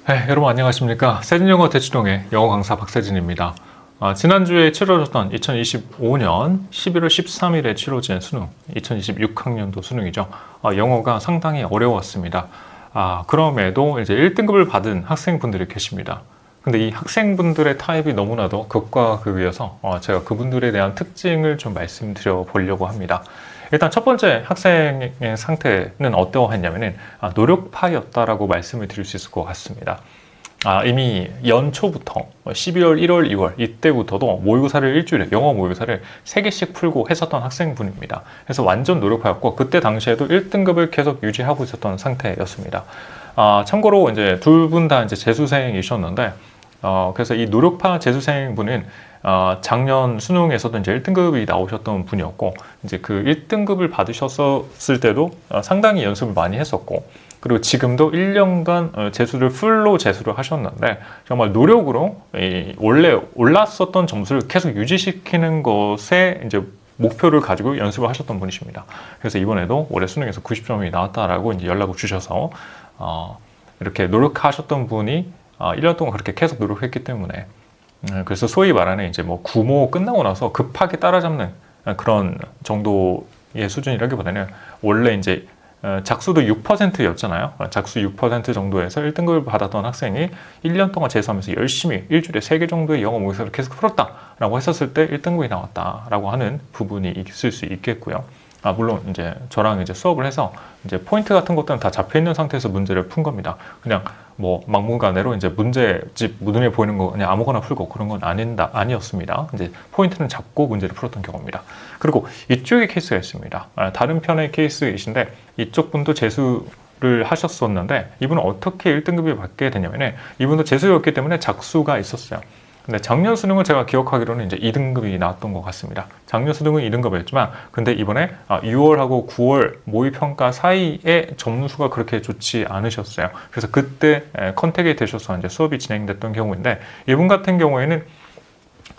네, 여러분 안녕하십니까. 세진영어 대치동의 영어 강사 박세진입니다. 지난주에 치러졌던 2025년 11월 13일에 치러진 수능, 2026학년도 수능이죠. 영어가 상당히 어려웠습니다. 그럼에도 이제 1등급을 받은 학생분들이 계십니다. 근데 이 학생분들의 타입이 너무나도 극과 극이어서 제가 그분들에 대한 특징을 좀 말씀드려 보려고 합니다. 일단 첫 번째 학생의 상태는 어떠했냐면은 노력파였다라고 말씀을 드릴 수 있을 것 같습니다. 이미 연초부터 12월, 1월, 2월 이때부터도 모의고사를 일주일에 영어 모의고사를 3개씩 풀고 했었던 학생분입니다. 그래서 완전 노력파였고 그때 당시에도 1등급을 계속 유지하고 있었던 상태였습니다. 참고로 이제 둘 분 다 이제 재수생이셨는데 그래서 이 노력파 재수생분은 작년 수능에서도 이제 1등급이 나오셨던 분이었고, 이제 그 1등급을 받으셨을 때도 상당히 연습을 많이 했었고, 그리고 지금도 1년간 재수를 풀로 재수를 하셨는데, 정말 노력으로 원래 올랐었던 점수를 계속 유지시키는 것에 이제 목표를 가지고 연습을 하셨던 분이십니다. 그래서 이번에도 올해 수능에서 90점이 나왔다라고 이제 연락을 주셔서, 이렇게 노력하셨던 분이 1년 동안 그렇게 계속 노력했기 때문에 그래서 소위 말하는 이제 뭐 구모 끝나고 나서 급하게 따라잡는 그런 정도의 수준이라기보다는 원래 이제 작수도 6%였잖아요. 작수 6% 정도에서 1등급을 받았던 학생이 1년 동안 재수하면서 열심히 일주일에 3개 정도의 영어 모의고사를 계속 풀었다라고 했었을 때 1등급이 나왔다라고 하는 부분이 있을 수 있겠고요. 물론 이제 저랑 이제 수업을 해서 이제 포인트 같은 것들은 다 잡혀 있는 상태에서 문제를 푼 겁니다. 그냥 뭐 막무가내로 이제 문제집 눈에 보이는 거 그냥 아무거나 풀고 그런 건 아니었습니다. 이제 포인트는 잡고 문제를 풀었던 경우입니다. 그리고 이쪽의 케이스가 있습니다. 다른 편의 케이스이신데 이쪽 분도 재수를 하셨었는데 이분은 어떻게 1등급을 받게 되냐면은 이분도 재수였기 때문에 작수가 있었어요. 근데 작년 수능은 제가 기억하기로는 이제 2등급이 나왔던 것 같습니다. 작년 수능은 2등급이었지만, 근데 이번에 6월하고 9월 모의평가 사이에 점수가 그렇게 좋지 않으셨어요. 그래서 그때 컨택이 되셔서 이제 수업이 진행됐던 경우인데, 이분 같은 경우에는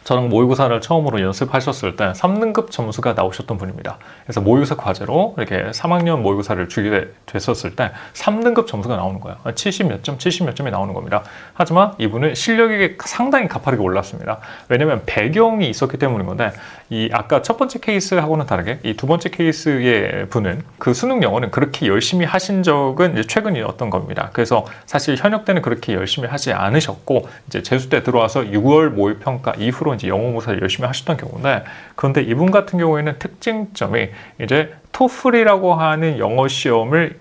저랑 모의고사를 처음으로 연습하셨을 때 3등급 점수가 나오셨던 분입니다. 그래서 모의고사 과제로 이렇게 3학년 모의고사를 주게 됐었을 때 3등급 점수가 나오는 거예요. 70 몇 점이 나오는 겁니다. 하지만 이분은 실력이 상당히 가파르게 올랐습니다. 왜냐면 배경이 있었기 때문인 건데, 이 아까 첫 번째 케이스하고는 다르게 이 두 번째 케이스의 분은 그 수능 영어는 그렇게 열심히 하신 적은 이제 최근이었던 겁니다. 그래서 사실 현역 때는 그렇게 열심히 하지 않으셨고, 이제 재수 때 들어와서 6월 모의평가 이후로 이제 영어 모의고사를 열심히 하셨던 경우인데, 그런데 이분 같은 경우에는 특징점이 이제 토플이라고 하는 영어 시험을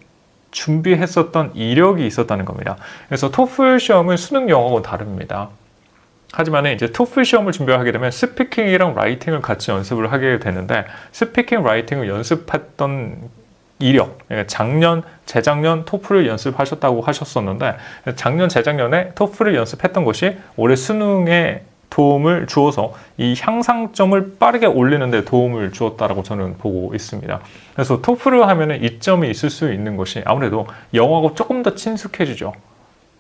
준비했었던 이력이 있었다는 겁니다. 그래서 토플 시험은 수능 영어하고 다릅니다. 하지만 이제 토플 시험을 준비하게 되면 스피킹이랑 라이팅을 같이 연습을 하게 되는데, 스피킹, 라이팅을 연습했던 이력, 작년, 재작년 토플을 연습하셨다고 하셨었는데, 작년, 재작년에 토플을 연습했던 것이 올해 수능에 도움을 주어서 이 향상점을 빠르게 올리는 데 도움을 주었다라고 저는 보고 있습니다. 그래서 토플을 하면은 이점이 있을 수 있는 것이 아무래도 영어하고 조금 더 친숙해지죠.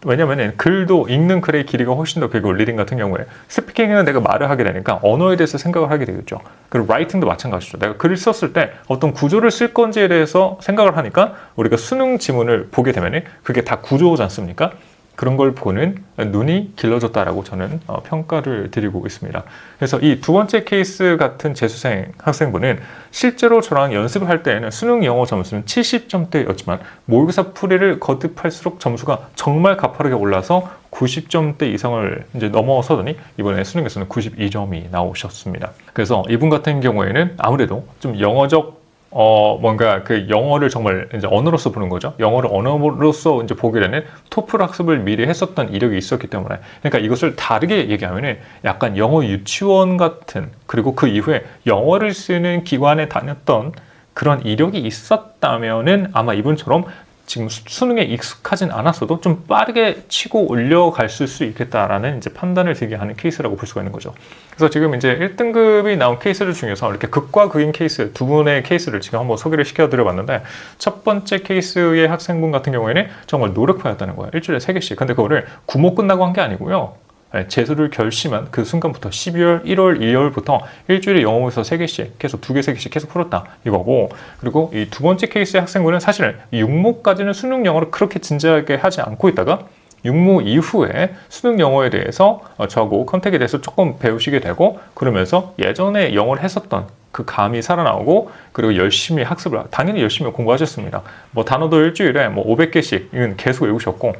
왜냐면 글도 읽는 글의 길이가 훨씬 더 길고, 리딩 같은 경우에 스피킹은 내가 말을 하게 되니까 언어에 대해서 생각을 하게 되겠죠. 그리고 라이팅도 마찬가지죠. 내가 글을 썼을 때 어떤 구조를 쓸 건지에 대해서 생각을 하니까 우리가 수능 지문을 보게 되면 그게 다 구조지 않습니까? 그런 걸 보는 눈이 길러졌다라고 저는 평가를 드리고 있습니다. 그래서 이 두 번째 케이스 같은 재수생 학생분은 실제로 저랑 연습을 할 때에는 수능 영어 점수는 70점대였지만 모의고사 풀이를 거듭할수록 점수가 정말 가파르게 올라서 90점대 이상을 이제 넘어서더니 이번에 수능에서는 92점이 나오셨습니다. 그래서 이분 같은 경우에는 아무래도 좀 영어적 뭔가 그 영어를 정말 이제 언어로서 보는 거죠. 영어를 언어로서 이제 보게 되는 토플 학습을 미리 했었던 이력이 있었기 때문에, 그러니까 이것을 다르게 얘기하면은 약간 영어 유치원 같은, 그리고 그 이후에 영어를 쓰는 기관에 다녔던 그런 이력이 있었다면은 아마 이분처럼 지금 수능에 익숙하진 않았어도 좀 빠르게 치고 올려갈 수 있겠다라는 이제 판단을 들게 하는 케이스라고 볼 수가 있는 거죠. 그래서 지금 이제 1등급이 나온 케이스들 중에서 이렇게 극과 극인 케이스 두 분의 케이스를 지금 한번 소개를 시켜드려 봤는데, 첫 번째 케이스의 학생분 같은 경우에는 정말 노력파였다는 거예요. 일주일에 3개씩. 근데 그거를 구모 끝나고 한 게 아니고요. 재수를 결심한 그 순간부터 12월, 1월, 2월부터 일주일에 영어 모의고사 3개씩 계속 2개, 3개씩 계속 풀었다 이거고, 그리고 이 두 번째 케이스의 학생분은 사실 6모까지는 수능 영어를 그렇게 진지하게 하지 않고 있다가 육모 이후에 수능 영어에 대해서 저하고 컨택에 대해서 조금 배우시게 되고, 그러면서 예전에 영어를 했었던 그 감이 살아나오고, 그리고 열심히 학습을, 당연히 열심히 공부하셨습니다. 뭐 단어도 일주일에 뭐 500개씩은 계속 외우셨고,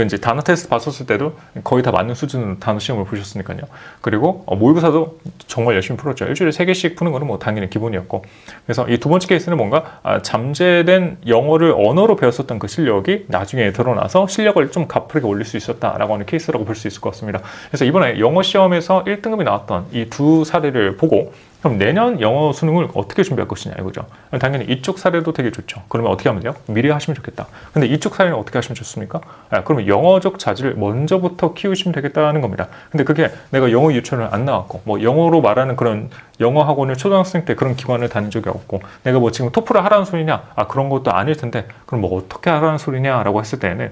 이제 단어 테스트 봤었을 때도 거의 다 맞는 수준의 단어 시험을 보셨으니까요. 그리고 모의고사도 정말 열심히 풀었죠. 일주일에 3개씩 푸는 거는 뭐 당연히 기본이었고. 그래서 이 두 번째 케이스는 뭔가 잠재된 영어를 언어로 배웠었던 그 실력이 나중에 드러나서 실력을 좀 가파르게 올릴 수 있었다라고 하는 케이스라고 볼 수 있을 것 같습니다. 그래서 이번에 영어 시험에서 1등급이 나왔던 이 두 사례를 보고, 그럼 내년 영어 수능을 어떻게 준비할 것이냐 이거죠. 당연히 이쪽 사례도 되게 좋죠. 그러면 어떻게 하면 돼요? 미리 하시면 좋겠다. 근데 이쪽 사례는 어떻게 하시면 좋습니까? 그러면 영어적 자질을 먼저부터 키우시면 되겠다는 겁니다. 근데 그게 내가 영어 유치원을 안 나왔고, 뭐 영어로 말하는 그런 영어 학원을 초등학생 때 그런 기관을 다닌 적이 없고, 내가 뭐 지금 토플을 하라는 소리냐? 그런 것도 아닐 텐데, 그럼 뭐 어떻게 하라는 소리냐라고 했을 때는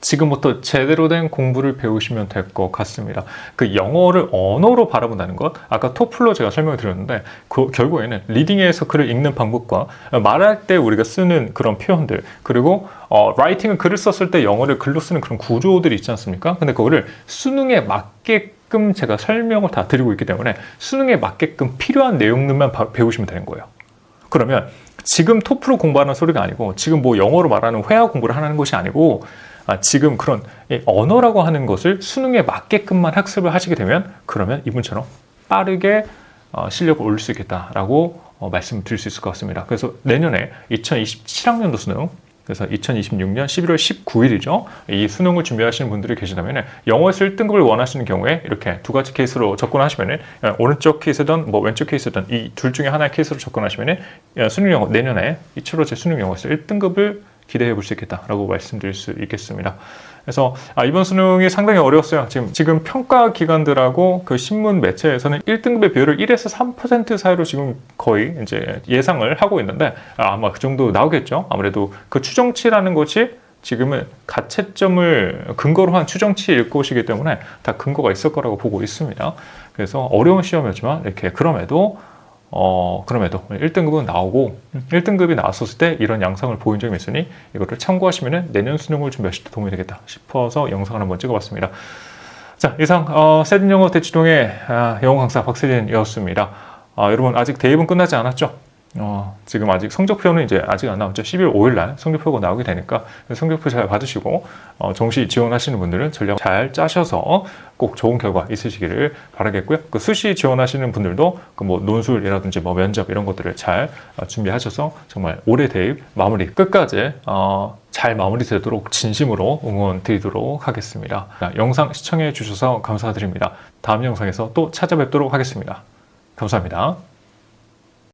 지금부터 제대로 된 공부를 배우시면 될 것 같습니다. 그 영어를 언어로 바라본다는 것, 아까 토플로 제가 설명을 드렸는데, 결국에는 리딩에서 글을 읽는 방법과 말할 때 우리가 쓰는 그런 표현들, 그리고 라이팅은 글을 썼을 때 영어를 글로 쓰는 그런 구조들이 있지 않습니까? 근데 그거를 수능에 맞게끔 제가 설명을 다 드리고 있기 때문에 수능에 맞게끔 필요한 내용들만 배우시면 되는 거예요. 그러면 지금 토플로 공부하는 소리가 아니고, 지금 뭐 영어로 말하는 회화 공부를 하는 것이 아니고, 지금 그런 언어라고 하는 것을 수능에 맞게끔만 학습을 하시게 되면, 그러면 이분처럼 빠르게 실력을 올릴 수 있겠다라고 말씀을 드릴 수 있을 것 같습니다. 그래서 내년에 2027학년도 수능, 그래서 2026년 11월 19일이죠. 이 수능을 준비하시는 분들이 계시다면 영어에서 1등급을 원하시는 경우에 이렇게 두 가지 케이스로 접근하시면, 오른쪽 케이스든 뭐 왼쪽 케이스든 이 둘 중에 하나의 케이스로 접근하시면 수능 영어, 내년에 치러질 수능 영어에서 1등급을 기대해 볼 수 있겠다라고 말씀드릴 수 있겠습니다. 그래서 이번 수능이 상당히 어려웠어요. 지금 평가 기관들하고 그 신문 매체에서는 1등급의 비율을 1에서 3% 사이로 지금 거의 이제 예상을 하고 있는데, 아마 그 정도 나오겠죠. 아무래도 그 추정치라는 것이 지금은 가채점을 근거로 한 추정치일 것이기 때문에 다 근거가 있을 거라고 보고 있습니다. 그래서 어려운 시험이었지만 이렇게 그럼에도 1등급은 나오고, 1등급이 나왔었을 때 이런 양상을 보인 적이 있으니 이거를 참고하시면 내년 수능을 준비하실 때 도움이 되겠다 싶어서 영상을 한번 찍어봤습니다. 자, 이상 세진영어 대치동의 영어 강사 박세진이었습니다. 여러분, 아직 대입은 끝나지 않았죠? 지금 아직 성적표는 이제 아직 안 나왔죠. 12월 5일날 성적표가 나오게 되니까 성적표 잘 받으시고, 정시 지원하시는 분들은 전략 잘 짜셔서 꼭 좋은 결과 있으시기를 바라겠고요. 그 수시 지원하시는 분들도 그 뭐 논술이라든지 뭐 면접 이런 것들을 잘 준비하셔서 정말 올해 대입 마무리 끝까지 잘 마무리되도록 진심으로 응원 드리도록 하겠습니다. 영상 시청해 주셔서 감사드립니다. 다음 영상에서 또 찾아뵙도록 하겠습니다. 감사합니다.